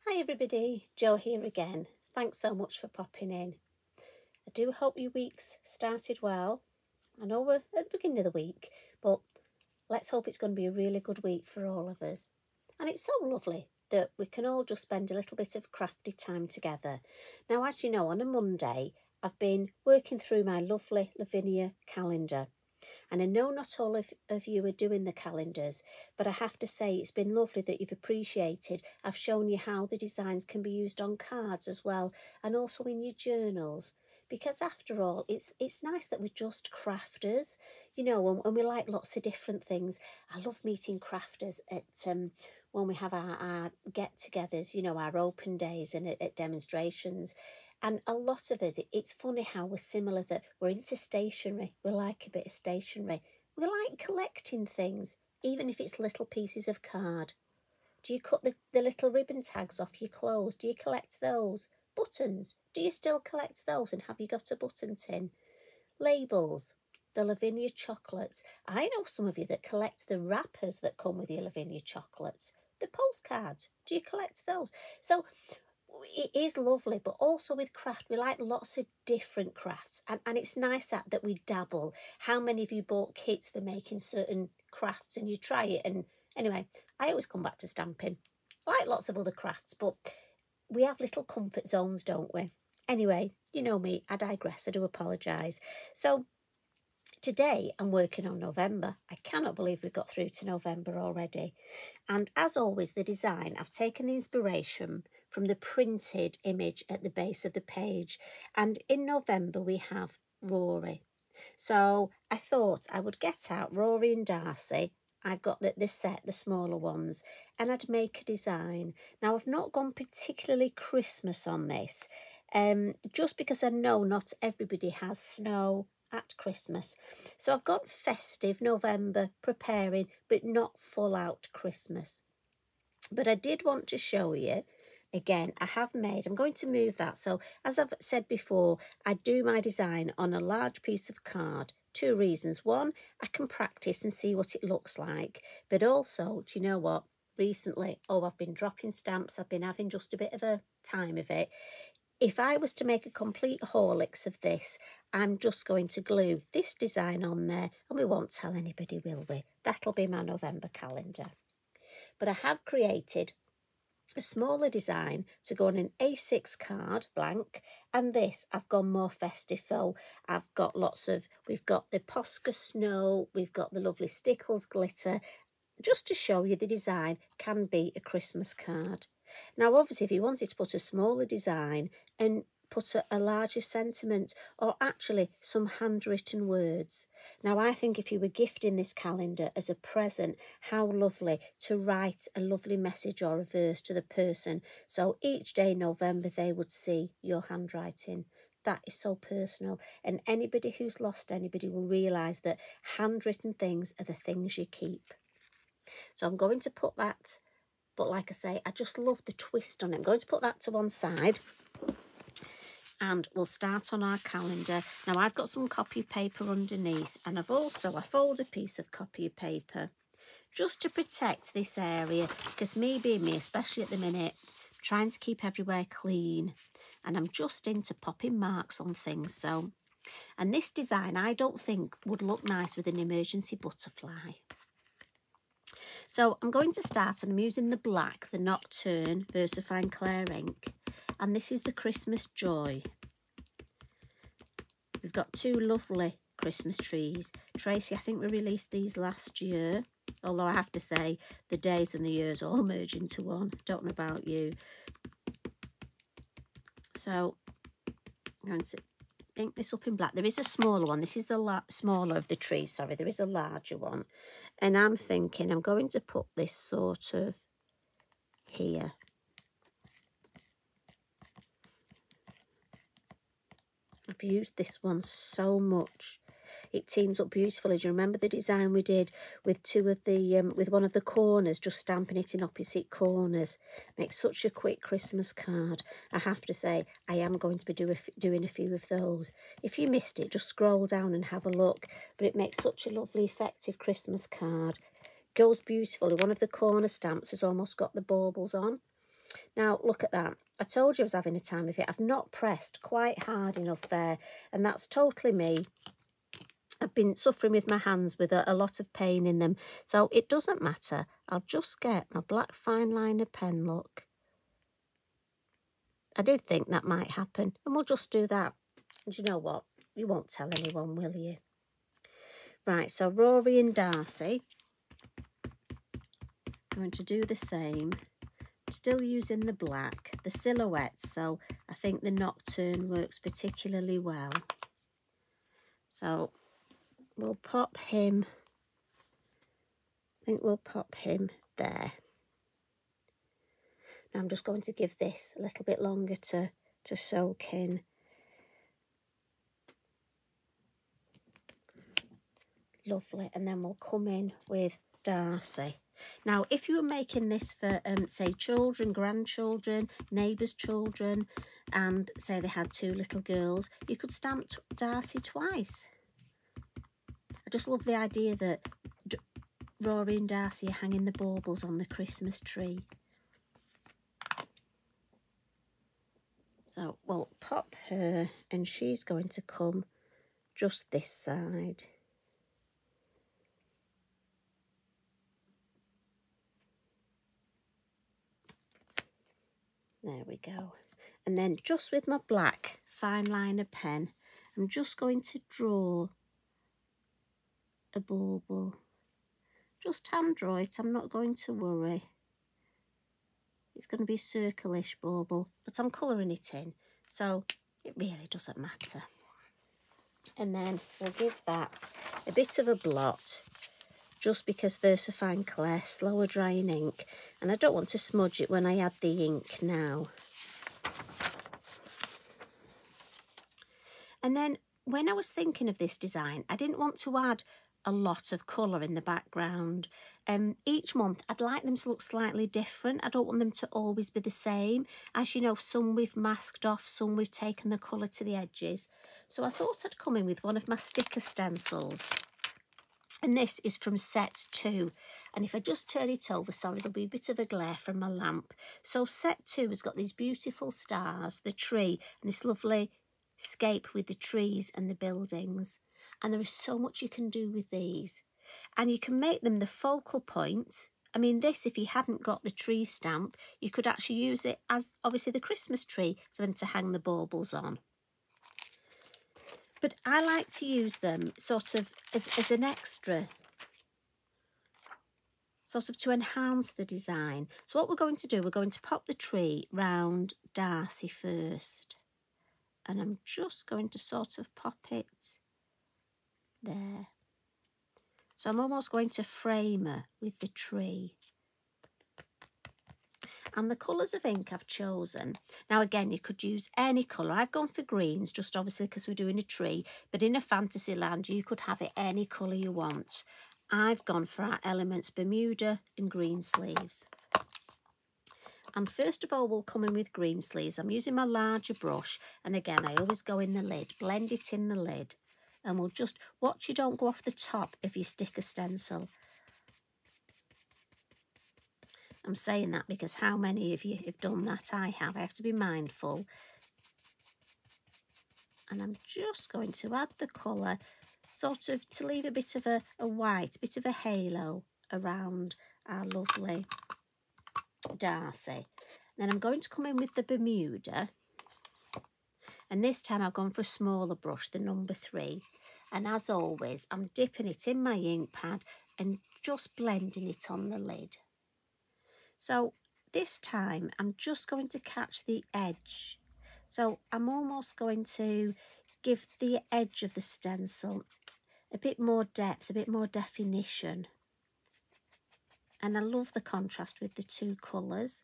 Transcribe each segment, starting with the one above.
Hi everybody, Jo here again. Thanks so much for popping in. I do hope your week's started well. I know we're at the beginning of the week, but let's hope it's going to be a really good week for all of us. And it's so lovely that we can all just spend a little bit of crafty time together. Now, as you know, on a Monday, I've been working through my lovely Lavinia calendar. And I know not all of you are doing the calendars, but I have to say it's been lovely that you've appreciated. I've shown you how the designs can be used on cards as well, and also in your journals. Because after all, it's nice that we're just crafters, you know, and we like lots of different things. I love meeting crafters at when we have our get-togethers, you know, our open days and at demonstrations. And a lot of us, it's funny how we're similar, that we're into stationery. We like a bit of stationery. We like collecting things, even if it's little pieces of card. Do you cut the little ribbon tags off your clothes? Do you collect those? Buttons, do you still collect those? And have you got a button tin? Labels, the Lavinia chocolates. I know some of you that collect the wrappers that come with your Lavinia chocolates. The postcards, do you collect those? So it is lovely, but also with craft, we like lots of different crafts, and it's nice that we dabble. How many of you bought kits for making certain crafts and you try it? And anyway, I always come back to stamping. I like lots of other crafts, but we have little comfort zones, don't we? Anyway, you know me, I digress, I do apologise. So today I'm working on November. I cannot believe we've got through to November already. And as always, the design, I've taken the inspiration from the printed image at the base of the page. And in November we have Rory. So I thought I would get out Rory and Darcy. I've got this set, the smaller ones, and I'd make a design. Now, I've not gone particularly Christmas on this, just because I know not everybody has snow at Christmas. So I've got festive November preparing, but not full out Christmas. But I did want to show you, again, I'm going to move that. So as I've said before, I do my design on a large piece of card. Two reasons. One, I can practice and see what it looks like. But also, do you know what? Recently, I've been dropping stamps. I've been having just a bit of a time of it. If I was to make a complete Horlicks of this, I'm just going to glue this design on there, and we won't tell anybody, will we? That'll be my November calendar. But I have created a smaller design to go on an A6 card, blank, and this I've gone more festive. So I've got we've got the Posca snow, we've got the lovely Stickles glitter, just to show you the design can be a Christmas card. Now, obviously, if you wanted to put a smaller design and put a larger sentiment, or actually some handwritten words. Now, I think if you were gifting this calendar as a present, how lovely to write a lovely message or a verse to the person. So each day in November, they would see your handwriting. That is so personal. And anybody who's lost anybody will realise that handwritten things are the things you keep. So I'm going to put that, but like I say, I just love the twist on it. I'm going to put that to one side, and we'll start on our calendar. Now, I've got some copy paper underneath, and I fold a piece of copy paper just to protect this area, because me being me, especially at the minute, I'm trying to keep everywhere clean, and I'm just into popping marks on things. So, and this design I don't think would look nice with an emergency butterfly. So I'm going to start, and I'm using the black, the Nocturne Versafine Clair ink, and this is the Christmas Joy. We've got two lovely Christmas trees. Tracy, I think we released these last year, although I have to say the days and the years all merge into one. Don't know about you. So I'm going to ink this up in black. There is a smaller one. This is the smaller of the trees, sorry. There is a larger one. And I'm thinking I'm going to put this sort of here. I've used this one so much. It teams up beautifully. Do you remember the design we did with with one of the corners, just stamping it in opposite corners? Makes such a quick Christmas card. I have to say, I am going to be doing a few of those. If you missed it, just scroll down and have a look. But it makes such a lovely, effective Christmas card. Goes beautifully. One of the corner stamps has almost got the baubles on. Now, look at that. I told you I was having a time of it. I've not pressed quite hard enough there, and that's totally me. I've been suffering with my hands with a lot of pain in them, so it doesn't matter. I'll just get my black fine liner pen, look. I did think that might happen, and we'll just do that. And you know what? You won't tell anyone, will you? Right, so Rory and Darcy, I'm going to do the same. Still using the black, the silhouettes, so I think the Nocturne works particularly well. So we'll pop him, I think we'll pop him there. Now I'm just going to give this a little bit longer to soak in. Lovely, and then we'll come in with Darcy. Now, if you were making this for, say, children, grandchildren, neighbours' children, and say they had 2 little girls, you could stamp Darcy twice. I just love the idea that Rory and Darcy are hanging the baubles on the Christmas tree. So we'll pop her, and she's going to come just this side. There we go. And then just with my black fine liner pen, I'm just going to draw a bauble. Just hand draw it, I'm not going to worry. It's going to be a circle-ish bauble, but I'm colouring it in, so it really doesn't matter. And then we'll give that a bit of a blot, just because Versafine Clair, slower drying ink, and I don't want to smudge it when I add the ink now. And then when I was thinking of this design, I didn't want to add a lot of colour in the background. Each month I'd like them to look slightly different. I don't want them to always be the same. As you know, some we've masked off, some we've taken the colour to the edges. So I thought I'd come in with one of my sticker stencils. And this is from set 2. And if I just turn it over, sorry, there'll be a bit of a glare from my lamp. So set 2 has got these beautiful stars, the tree, and this lovely scape with the trees and the buildings. And there is so much you can do with these. And you can make them the focal point. I mean, this, if you hadn't got the tree stamp, you could actually use it as, obviously, the Christmas tree for them to hang the baubles on. But I like to use them sort of as an extra, sort of to enhance the design. So what we're going to do, we're going to pop the tree round Darcy first. And I'm just going to sort of pop it there. So I'm almost going to frame her with the tree. And the colours of ink I've chosen. Now, again, you could use any colour. I've gone for greens, just obviously because we're doing a tree. But in a fantasy land, you could have it any colour you want. I've gone for our elements Bermuda and Greensleeves. And first of all, we'll come in with Greensleeves. I'm using my larger brush. And again, I always go in the lid, blend it in the lid. And we'll just watch you don't go off the top if you stick a stencil. I'm saying that because how many of you have done that? I have to be mindful. And I'm just going to add the colour, sort of to leave a bit of a white, a bit of a halo around our lovely Darcy. Then I'm going to come in with the Bermuda. And this time I've gone for a smaller brush, the number 3. And as always, I'm dipping it in my ink pad and just blending it on the lid. So this time I'm just going to catch the edge. So I'm almost going to give the edge of the stencil a bit more depth, a bit more definition. And I love the contrast with the 2 colours.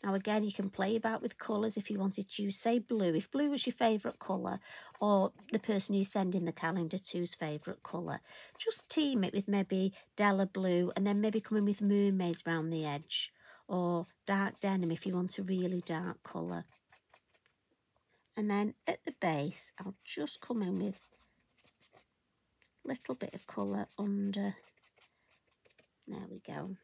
Now again, you can play about with colours if you wanted to use, say, blue. If blue was your favourite colour, or the person you send in the calendar to's favourite colour, just team it with maybe Della blue and then maybe come in with mermaids round the edge, or dark denim if you want a really dark colour. And then at the base, I'll just come in with a little bit of colour under. There we go.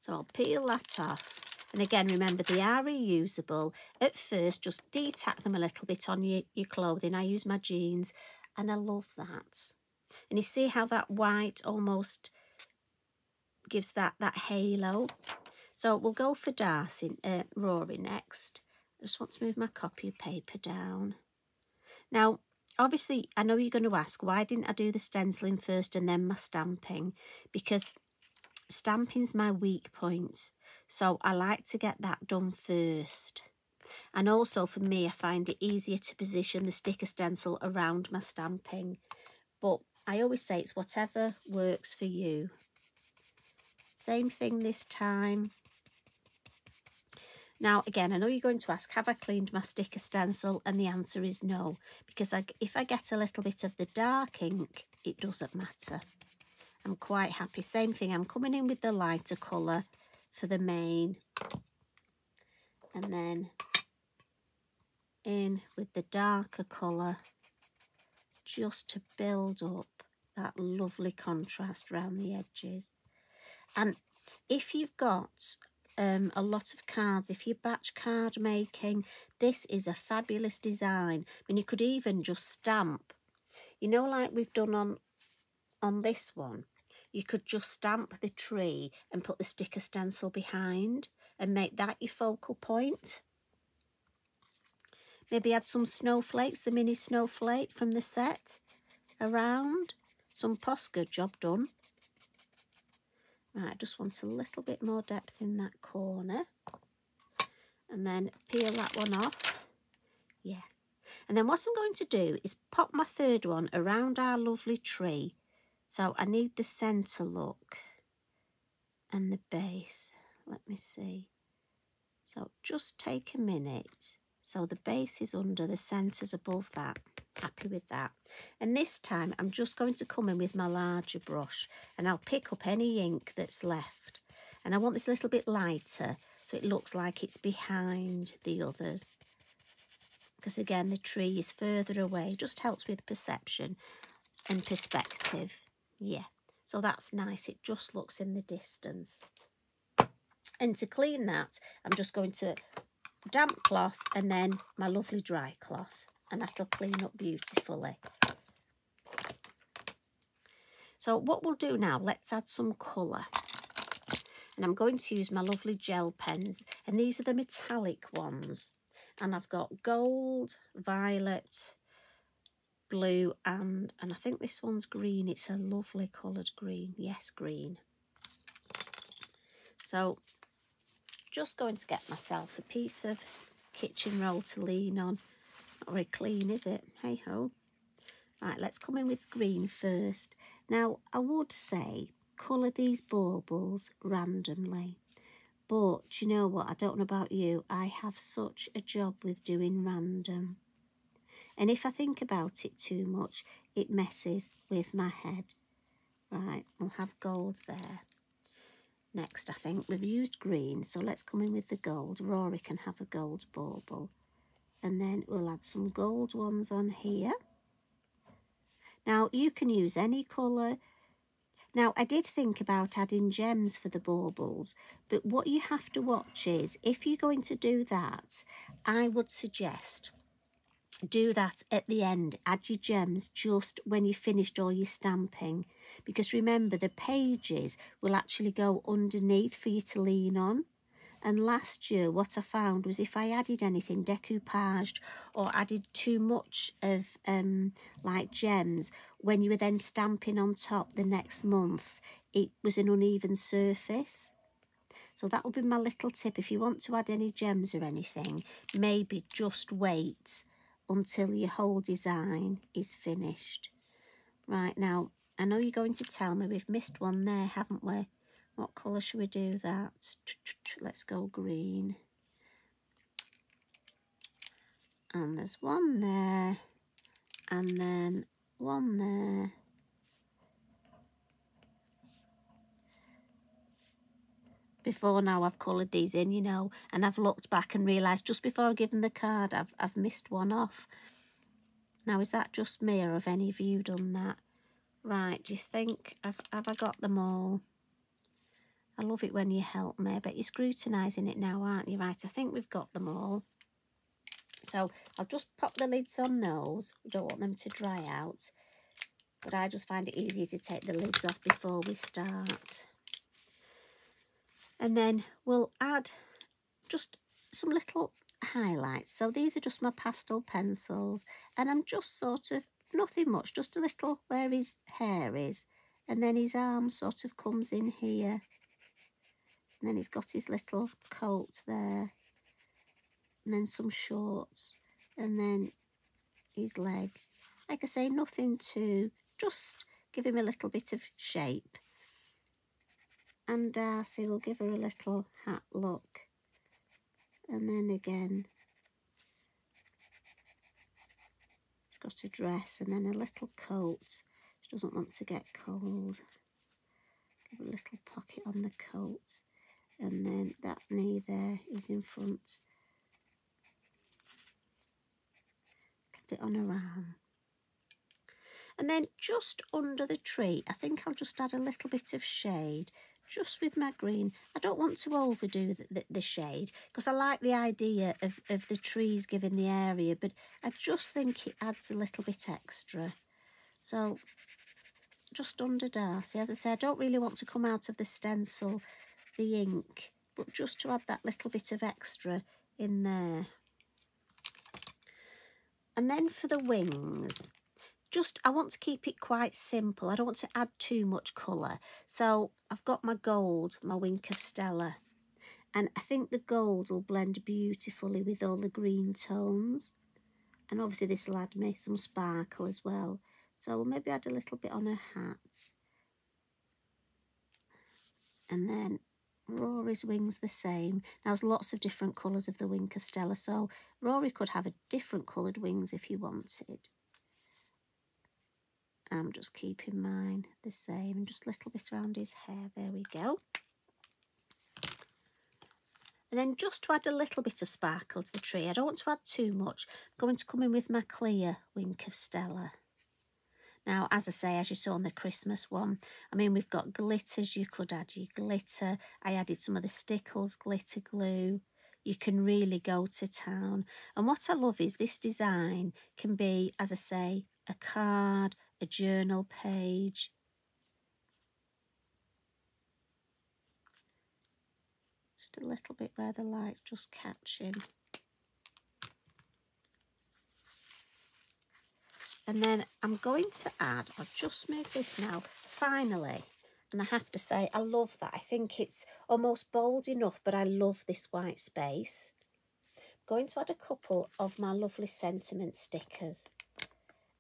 So I'll peel that off. And again, remember, they are reusable. At first, just de-tack them a little bit on your clothing. I use my jeans, and I love that. And you see how that white almost gives that halo. So we'll go for Rory next. I just want to move my copy of paper down. Now, obviously, I know you're going to ask, why didn't I do the stenciling first and then my stamping? Because stamping's my weak point. So I like to get that done first. And also for me, I find it easier to position the sticker stencil around my stamping. But I always say it's whatever works for you. Same thing this time. Now, again, I know you're going to ask, have I cleaned my sticker stencil? And the answer is no, because if I get a little bit of the dark ink, it doesn't matter. I'm quite happy. Same thing, I'm coming in with the lighter colour for the main. And then in with the darker colour, just to build up that lovely contrast around the edges. And if you've got a lot of cards, if you're batch card making, this is a fabulous design. I mean, you could even just stamp, you know, like we've done on this one. You could just stamp the tree and put the sticker stencil behind and make that your focal point. Maybe add some snowflakes, the mini snowflake from the set around. Some Posca, job done. Right, I just want a little bit more depth in that corner. And then peel that one off. Yeah. And then what I'm going to do is pop my third one around our lovely tree. So I need the centre look and the base. Let me see. So just take a minute. So the base is under, the centre's above that. Happy with that. And this time I'm just going to come in with my larger brush and I'll pick up any ink that's left. And I want this a little bit lighter so it looks like it's behind the others. Because again, the tree is further away. Just helps with perception and perspective. Yeah, so that's nice. It just looks in the distance. And to clean that, I'm just going to damp cloth and then my lovely dry cloth. And that'll clean up beautifully. So what we'll do now, let's add some colour. And I'm going to use my lovely gel pens. And these are the metallic ones. And I've got gold, violet, blue, and I think this one's green. It's a lovely coloured green. Yes, green. So just going to get myself a piece of kitchen roll to lean on. Not very clean, is it? Hey ho. Right, let's come in with green first. Now, I would say colour these baubles randomly. But you know what? I don't know about you. I have such a job with doing random. And if I think about it too much, it messes with my head. Right, we'll have gold there. Next, I think we've used green, so let's come in with the gold. Rory can have a gold bauble. And then we'll add some gold ones on here. Now, you can use any colour. Now, I did think about adding gems for the baubles, but what you have to watch is, if you're going to do that, I would suggest do that at the end. Add your gems just when you've finished all your stamping, because remember, the pages will actually go underneath for you to lean on. And last year, what I found was if I added anything decoupaged or added too much of like gems, when you were then stamping on top the next month, it was an uneven surface. So that will be my little tip. If you want to add any gems or anything, maybe just wait until your whole design is finished. Right, now, I know you're going to tell me we've missed one there, haven't we? What colour should we do that? Let's go green. And there's one there. And then one there. Before now I've coloured these in, you know, and I've looked back and realised just before I give them the card I've missed one off. Now, is that just me, or have any of you done that? Right, do you think, have I got them all? I love it when you help me. I bet you're scrutinising it now, aren't you? Right, I think we've got them all. So I'll just pop the lids on those. We don't want them to dry out. But I just find it easier to take the lids off before we start. And then we'll add just some little highlights. So these are just my pastel pencils. And I'm just sort of, nothing much, just a little where his hair is. And then his arm sort of comes in here. And then he's got his little coat there. And then some shorts. And then his leg. Like I say, nothing to, just give him a little bit of shape. And Darcy will give her a little hat look. And then again, she's got a dress and then a little coat. She doesn't want to get cold. Give her a little pocket on the coat. And then that knee there is in front. A bit on her arm. And then just under the tree, I think I'll just add a little bit of shade. Just with my green. I don't want to overdo the shade because I like the idea of the trees giving the area, but I just think it adds a little bit extra. So just under Darcy, as I say, I don't really want to come out of the stencil, the ink, but just to add that little bit of extra in there. And then for the wings, I want to keep it quite simple. I don't want to add too much colour. So I've got my gold, my Wink of Stella. And I think the gold will blend beautifully with all the green tones. And obviously this will add me some sparkle as well. So we'll maybe add a little bit on her hat. And then Rory's wings the same. Now there's lots of different colours of the Wink of Stella. So Rory could have a different coloured wings if he wanted. I'm just keeping mine the same and just a little bit around his hair. There we go. And then just to add a little bit of sparkle to the tree, I don't want to add too much. I'm going to come in with my clear Wink of Stella. Now, as I say, as you saw on the Christmas one, I mean, we've got glitters. You could add your glitter. I added some of the Stickles glitter glue. You can really go to town. And what I love is this design can be, as I say, a card, a journal page. Just a little bit where the light's just catching. And then I'm going to add, I'll just move this now, finally. And I have to say, I love that. I think it's almost bold enough, but I love this white space. I'm going to add a couple of my lovely sentiment stickers.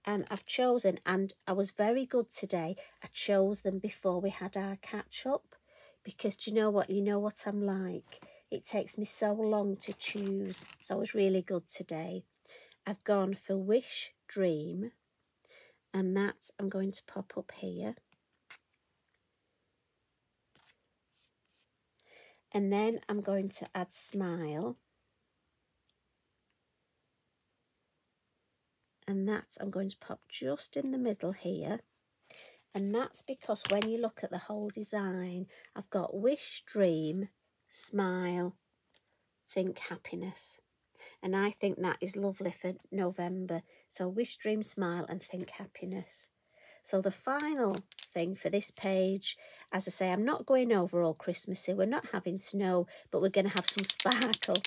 And I've chosen, and I was very good today, I chose them before we had our catch-up. Because do you know what? You know what I'm like. It takes me so long to choose. So I was really good today. I've gone for Wish, Dream. And that I'm going to pop up here. And then I'm going to add Smile. And that I'm going to pop just in the middle here. And that's because when you look at the whole design, I've got Wish, Dream, Smile, Think Happiness. And I think that is lovely for November. So Wish, Dream, Smile and Think Happiness. So the final thing for this page, as I say, I'm not going over all Christmassy. We're not having snow, but we're going to have some sparkle.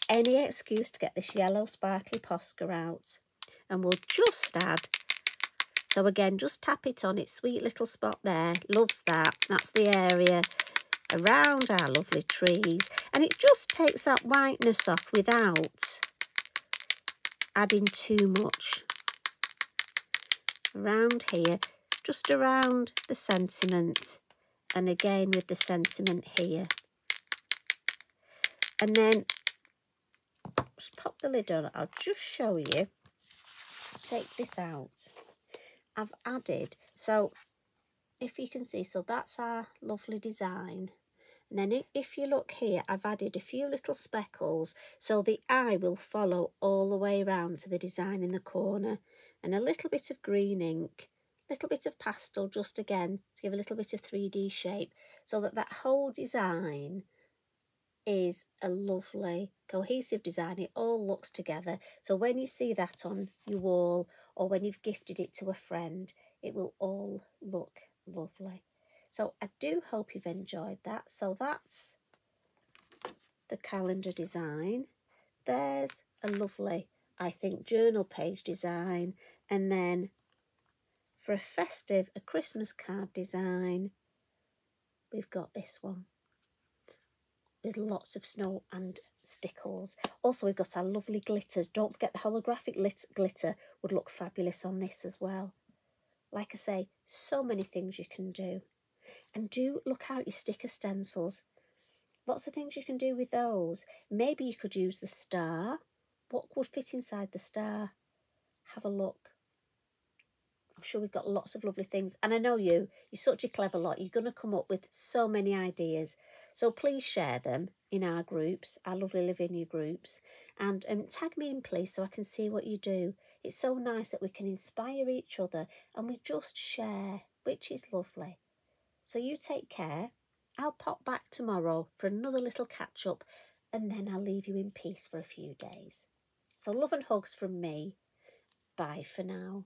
Any excuse to get this yellow sparkly Posca out. And we'll just add, so again, just tap it on its sweet little spot there. Loves that. That's the area around our lovely trees. And it just takes that whiteness off without adding too much. Around here, just around the sentiment. And again with the sentiment here. And then just pop the lid on. I'll just show you. Take this out. I've added, so if you can see, so that's our lovely design. And then if you look here, I've added a few little speckles so the eye will follow all the way around to the design in the corner. And a little bit of green ink, little bit of pastel, just again to give a little bit of 3D shape, so that that whole design is a lovely cohesive design. It all looks together, so when you see that on your wall or when you've gifted it to a friend, it will all look lovely. So I do hope you've enjoyed that. So that's the calendar design. There's a lovely, I think, journal page design, and then for a Christmas card design, we've got this one with lots of snow and stickles. Also, we've got our lovely glitters. Don't forget the holographic glitter would look fabulous on this as well. Like I say, so many things you can do. And do look out your sticker stencils. Lots of things you can do with those. Maybe you could use the star. What would fit inside the star? Have a look. I'm sure we've got lots of lovely things. And I know you're such a clever lot. You're going to come up with so many ideas. So please share them in our groups, our lovely Lavinia groups. And tag me in, please, so I can see what you do. It's so nice that we can inspire each other and we just share, which is lovely. So you take care. I'll pop back tomorrow for another little catch up, and then I'll leave you in peace for a few days. So love and hugs from me. Bye for now.